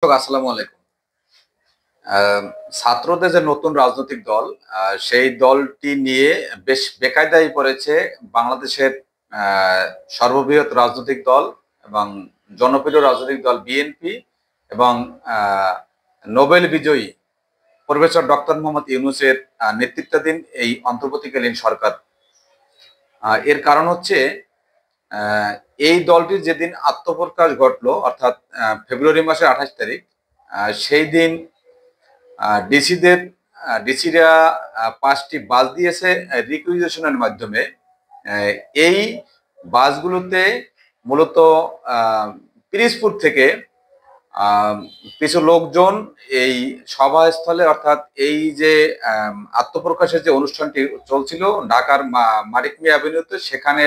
দর্শক আসসালামু আলাইকুম। ছাত্রদের যে নতুন রাজনৈতিক দল, সেই দলটি নিয়ে বেশ বেকায়দায় পড়েছে বাংলাদেশের সর্ববৃহৎ রাজনৈতিক দল এবং জনপ্রিয় রাজনৈতিক দল বিএনপি এবং নোবেল বিজয়ী প্রফেসর ডক্টর মোহাম্মদ ইউনূসের নেতৃত্বাধীন এই অন্তর্বর্তীকালীন সরকার। এর কারণ হচ্ছে এই দলটির যেদিন আত্মপ্রকাশ ঘটলো, অর্থাৎ ফেব্রুয়ারি মাসের 28 তারিখ, সেই দিন ডিসিরা 5টি বাস দিয়েছে রিকুইজিশনের মাধ্যমে। এই বাসগুলোতে মূলত পিরিজপুর থেকে কিছু লোকজন এই সভাস্থলে, অর্থাৎ এই যে আত্মপ্রকাশের যে অনুষ্ঠানটি চলছিল ঢাকার মানিক মিয়া অ্যাভিনিউতে, সেখানে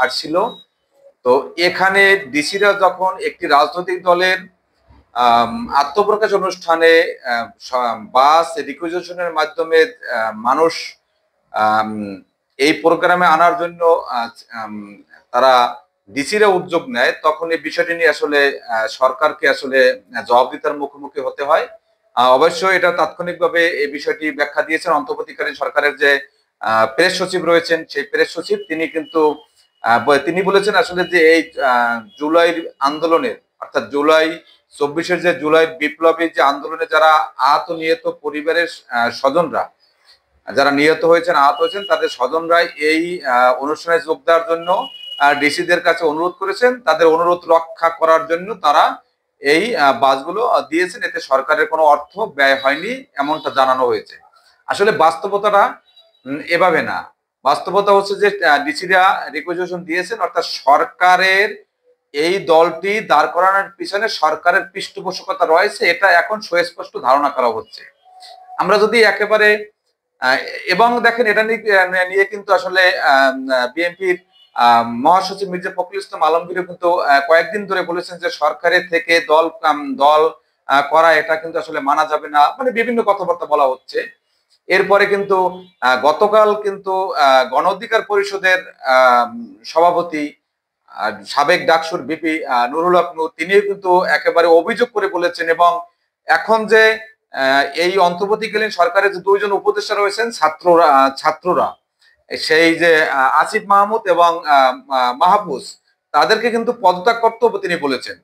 আসছিল। তো এখানে ডিসিরা যখন একটি রাজনৈতিক দলের আত্মপ্রকাশ অনুষ্ঠানে বাস রিকুইজিশনের মাধ্যমে মানুষ এই প্রোগ্রামে আনার জন্য তারা ডিসিরা উদ্যোগ নেয়, তখন এই বিষয়টি নিয়ে আসলে সরকারকে আসলে জবাবদিহিতার মুখোমুখি হতে হয়। অবশ্যই এটা তাৎক্ষণিকভাবে এই বিষয়টি ব্যাখ্যা দিয়েছেন অন্তর্বর্তীকালীন সরকারের যে প্রেস সচিব রয়েছেন, সেই প্রেস সচিব তিনি বলেছেন আসলে যে এই জুলাই আন্দোলনের, অর্থাৎ জুলাই 24-এর যে জুলাই বিপ্লবী যে আন্দোলনে যারা আহত নিহত পরিবারের স্বজনরা, যারা নিহত হয়েছেন আহত হয়েছেন, তাদের স্বজনরাই এই অনুষ্ঠানে যোগ দেওয়ার জন্য ডিসিদের কাছে অনুরোধ করেছেন। তাদের অনুরোধ রক্ষা করার জন্য তারা এই বাসগুলো দিয়েছেন, এতে সরকারের কোনো অর্থ ব্যয় হয়নি, এমনটা জানানো হয়েছে। আসলে বাস্তবতাটা এভাবে না। বাস্তবতা হচ্ছে যে ডিসিরা রিকুইজিশন দিয়েছেন, অর্থাৎ সরকারের এই দলটি দাঁড় করানোর পিছনে সরকারের পৃষ্ঠপোষকতা রয়েছে, এটা এখন সুস্পষ্ট ধারণা করা হচ্ছে। আমরা যদি একেবারে এবং দেখেন, এটা নিয়ে কিন্তু আসলে বিএনপির মহাসচিব মির্জা ফখরুল ইসলাম আলমগীর কিন্তু কয়েকদিন ধরে বলেছেন যে সরকারের থেকে দল করা এটা কিন্তু আসলে মানা যাবে না, মানে বিভিন্ন কথাবার্তা বলা হচ্ছে। এরপরে কিন্তু গতকাল কিন্তু গণ অধিকার পরিষদের সভাপতি সাবেক ডাকসুর বিপি নুরুল হক নূর, তিনিও কিন্তু একেবারে অভিযোগ করে বলেছেন, এবং এখন যে এই অন্তর্বর্তীকালীন সরকারের যে দুইজন উপদেষ্টা রয়েছেন ছাত্ররা, সেই যে আসিফ মাহমুদ এবং মাহফুজ, তাদেরকে কিন্তু পদত্যাগ করতে হবে। তিনি বলেছেন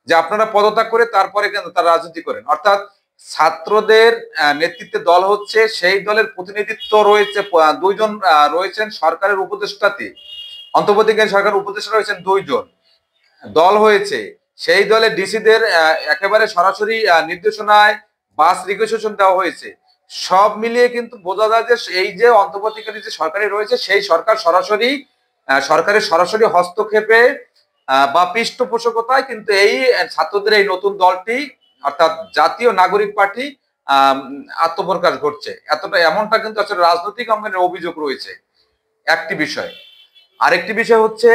যে আপনারা পদত্যাগ করে তারপরে কিন্তু তারা রাজনীতি করেন। অর্থাৎ ছাত্রদের নেতৃত্বে দল হচ্ছে, সেই দলের প্রতিনিধিত্ব রয়েছে দুইজন রয়েছেন সরকারের উপদেষ্টাতে, অন্তর্বর্তীকালীন সরকারের উপদেষ্টা রয়েছেন দুইজন। দল হয়েছে, সেই দলে ডিসিদের একেবারে সরাসরি নির্দেশনায় বাস রিকুইজিশন দেওয়া হয়েছে। সব মিলিয়ে কিন্তু বোঝা যায় যে এই যে অন্তর্বর্তীকালীন যে সরকারি রয়েছে, সেই সরকার সরকারের সরাসরি হস্তক্ষেপে বা পৃষ্ঠপোষকতায় কিন্তু এই ছাত্রদের এই নতুন দলটি, অর্থাৎ জাতীয় নাগরিক পার্টি, আত্মপ্রকাশ ঘটছে। এমনটা কিন্তু আসলে রাজনৈতিক অঙ্গনের অভিযোগ রয়েছে একটি বিষয়। আরেকটি বিষয় হচ্ছে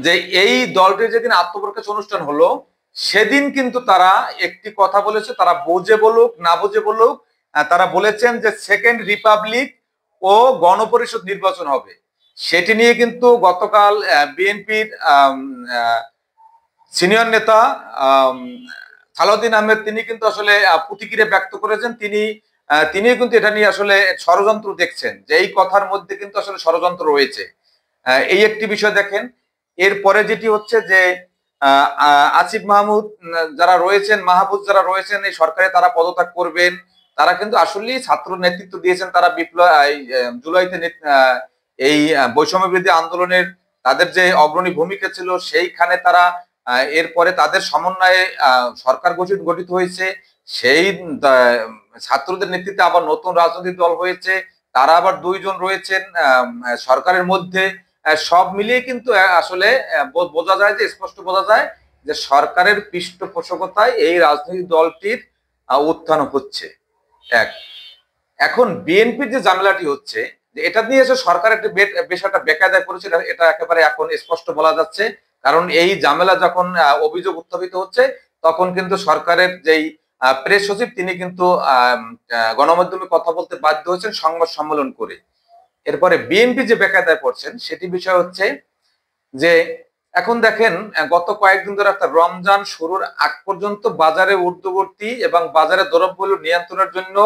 যে এই দলটির যেদিন আত্মপ্রকাশ অনুষ্ঠান হলো, সেদিন কিন্তু তারা একটি কথা বলেছে, তারা বোঝে বলুক না বোঝে বলুক, তারা বলেছেন যে সেকেন্ড রিপাবলিক ও গণপরিষদ নির্বাচন হবে। সেটি নিয়ে কিন্তু গতকাল বিএনপির সিনিয়র নেতা সালাউদ্দিন আহমেদ, তিনি কিন্তু আসলে প্রতিক্রিয়া ব্যক্ত করেছেন। তিনি কিন্তু এটা নিয়ে আসলে ষড়যন্ত্র দেখছেন, যে এই কথার মধ্যে কিন্তু আসলে ষড়যন্ত্র রয়েছে। এই একটি বিষয় দেখেন। এরপরে যেটি হচ্ছে যে আসিফ মাহমুদ যারা রয়েছেন, মাহফুজ যারা রয়েছেন এই সরকারে, তারা পদত্যাগ করবেন। তারা কিন্তু আসলেই ছাত্র নেতৃত্ব দিয়েছেন, তারা জুলাইতে এই বৈষম্য বিরোধী আন্দোলনের তাদের যে অগ্রণী ভূমিকা ছিল, সেইখানে তারা এরপরে তাদের সমন্বয়ে সরকার গঠিত হয়েছে। সেই ছাত্রদের নেতৃত্বে আবার নতুন রাজনৈতিক দল হয়েছে, তারা আবার দুইজন রয়েছেন সরকারের মধ্যে। সব মিলিয়ে কিন্তু আসলে বোঝা যায়, যে স্পষ্ট বোঝা যায় যে সরকারের পৃষ্ঠপোষকতায় এই রাজনৈতিক দলটির উত্থান হচ্ছে। এখন বিএনপির যে ঝামেলাটি হচ্ছে, যে এটা নিয়ে এসে সরকার একটা বিষয়টা বেকায়দায় পড়েছে, এটা একেবারে এখন স্পষ্ট বলা যাচ্ছে। কারণ এই ঝামেলা যখন অভিযোগ উত্থাপিত হচ্ছে, তখন কিন্তু সরকারের যেই প্রেস সচিব, তিনি কিন্তু গণমাধ্যমে কথা বলতে বাধ্য হয়েছেন সংবাদ সম্মেলন করে। এরপরে বিএনপি যে বেকায়দায় পড়ছেন, সেটি বিষয় হচ্ছে যে এখন দেখেন গত কয়েকদিন ধরে একটা রমজান শুরুর আগ পর্যন্ত বাজারে ঊর্ধ্বগতি এবং বাজারে দ্রব্যমূল্য নিয়ন্ত্রণের জন্য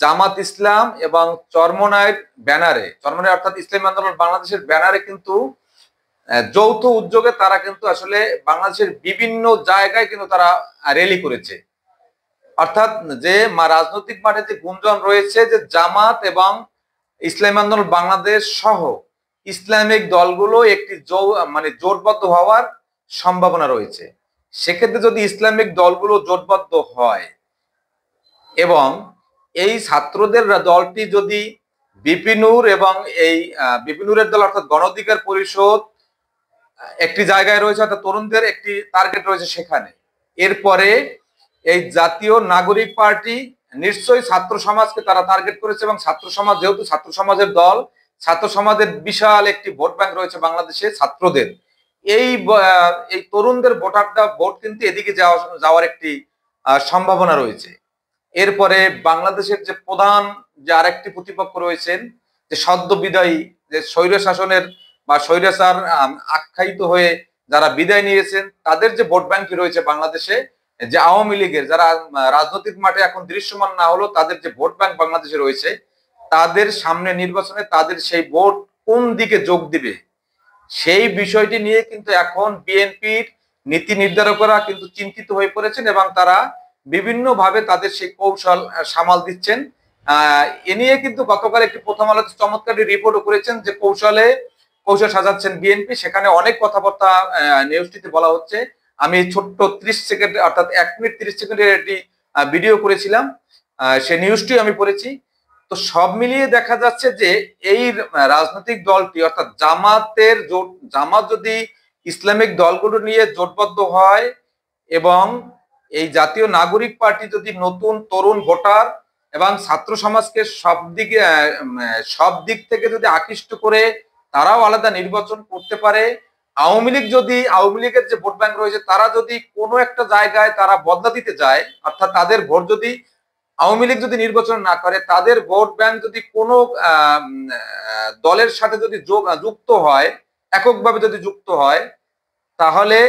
জামাত ইসলাম এবং চরমনায়ের ব্যানারে, চরমনায় অর্থাৎ ইসলামী আন্দোলন বাংলাদেশের ব্যানারে কিন্তু যৌথ উদ্যোগে তারা কিন্তু আসলে বাংলাদেশের বিভিন্ন জায়গায় কিন্তু তারা র্যালি করেছে। অর্থাৎ যে রাজনৈতিক মাঠে যে গুঞ্জন রয়েছে যে জামাত এবং ইসলামী আন্দোলন বাংলাদেশ সহ ইসলামিক দলগুলো একটি জোটবদ্ধ হওয়ার সম্ভাবনা রয়েছে। সেক্ষেত্রে যদি ইসলামিক দলগুলো জোটবদ্ধ হয় এবং এই ছাত্রদের দলটি যদি বিপিনুর এবং এই বিপিনুরের দল অর্থাৎ গণ অধিকার পরিষদ একটি জায়গায় রয়েছে, অর্থাৎ তরুণদের একটি টার্গেট রয়েছে সেখানে, এরপরে এই জাতীয় নাগরিক পার্টি নিশ্চয়ই ছাত্র সমাজকে তারা টার্গেট করেছে এবং ছাত্র সমাজ যেহেতু ছাত্র সমাজের দল, ছাত্র সমাজের বিশাল একটি ভোট ব্যাংক রয়েছে বাংলাদেশে ছাত্রদের, এই তরুণদের ভোট কিন্তু এদিকে যাওয়ার একটি সম্ভাবনা রয়েছে। এরপরে বাংলাদেশের যে প্রধান যে আরেকটি প্রতিপক্ষ রয়েছেন যে সদ্য বিদায়ী যে স্বৈর শাসনের বা স্বৈরাচার আখ্যায়িত হয়ে যারা বিদায় নিয়েছেন, তাদের যে ভোট ব্যাংকটি রয়েছে বাংলাদেশে, যে আওয়ামী লীগের যারা রাজনৈতিক মাঠে এখন দৃশ্যমান না হলো, তাদের যে ভোট ব্যাংক বাংলাদেশে রয়েছে, তাদের সামনে নির্বাচনে তাদের সেই ভোট কোন দিকে যোগ দিবে সেই বিষয়টি নিয়ে কিন্তু এখন বিএনপির নীতি নির্ধারকরা কিন্তু চিন্তিত হয়ে পড়েছেন এবং তারা বিভিন্ন ভাবে তাদের সেই কৌশল সামাল দিচ্ছেন। এ নিয়ে কিন্তু গতকাল একটি প্রথম আলোতে চমৎকার রিপোর্টও করেছেন যে কৌশল সাজাচ্ছেন বিএনপি, সেখানে অনেক কথাবার্তা নিউজটিতে বলা হচ্ছে। আমি ছোট্ট 30 সেকেন্ড অর্থাৎ 1 মিনিট 30 সেকেন্ডের একটি ভিডিও করেছিলাম, সেই নিউজটি আমি পড়েছি। তো সব মিলিয়ে দেখা যাচ্ছে যে এই রাজনৈতিক দলটি অর্থাৎ জামাত যদি ইসলামিক দলগুলো নিয়ে জোটবদ্ধ হয় এবং এই জাতীয় নাগরিক পার্টি যদি নতুন তরুণ ভোটার এবং ছাত্র সমাজকে সব দিক থেকে যদি আকৃষ্ট করে তারাও আলাদা নির্বাচন করতে পারে, আওয়ামী লীগের যে ভোট ব্যাংক রয়েছে তারা যদি কোনো একটা জায়গায় তারা বদলা দিতে যায়, অর্থাৎ তাদের ভোট যদি আওয়ামী লীগ যদি নির্বাচন না করে, তাদের ভোট ব্যাংক যদি কোনো দলের সাথে যদি যুক্ত হয়, এককভাবে যদি যুক্ত হয়, তাহলে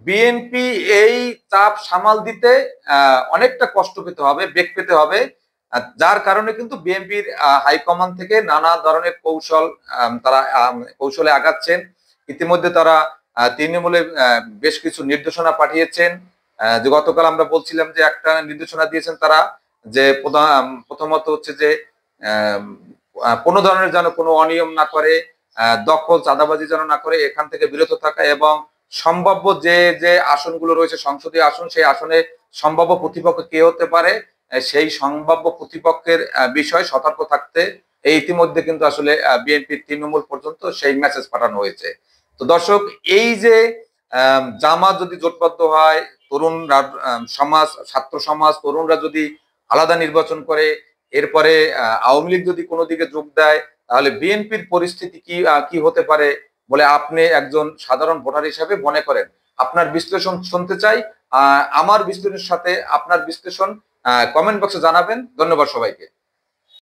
বিএনপি এই চাপ সামাল দিতে অনেকটা কষ্ট পেতে হবে, বেগ পেতে হবে। যার কারণে কিন্তু বিএনপির হাইকমান্ড থেকে নানা ধরনের কৌশলে আগাচ্ছেন। ইতিমধ্যে তারা তৃণমূলে বেশ কিছু নির্দেশনা পাঠিয়েছেন। যে গতকাল আমরা বলছিলাম যে একটা নির্দেশনা দিয়েছেন তারা, যে প্রথমত হচ্ছে যে কোনো ধরনের যেন কোনো অনিয়ম না করে, দখল চাঁদাবাজি যেন না করে, এখান থেকে বিরত থাকা এবং সম্ভাব্য যে আসনগুলো রয়েছে সংসদীয় আসন, সেই আসনে সম্ভাব্য প্রতিপক্ষ কে হতে পারে সেই সম্ভাব্য প্রতিপক্ষের বিষয়ে সতর্ক থাকতে ইতিমধ্যে কিন্তু আসলে বিএনপির তৃণমূল পর্যন্ত সেই মেসেজ পাঠানো হয়েছে। তো দর্শক, এই যে জামাত যদি জোটবদ্ধ হয়, তরুণ সমাজ, ছাত্র সমাজ, তরুণরা যদি আলাদা নির্বাচন করে, এরপরে আওয়ামী লীগ যদি কোনো দিকে যোগ দেয়, তাহলে বিএনপির পরিস্থিতি কি হতে পারে বলে আপনি একজন সাধারণ ভোটার হিসেবে মনে করেন? আপনার বিশ্লেষণ শুনতে চাই। আমার বিশ্লেষণের সাথে আপনার বিশ্লেষণ কমেন্ট বক্সে জানাবেন। ধন্যবাদ সবাইকে।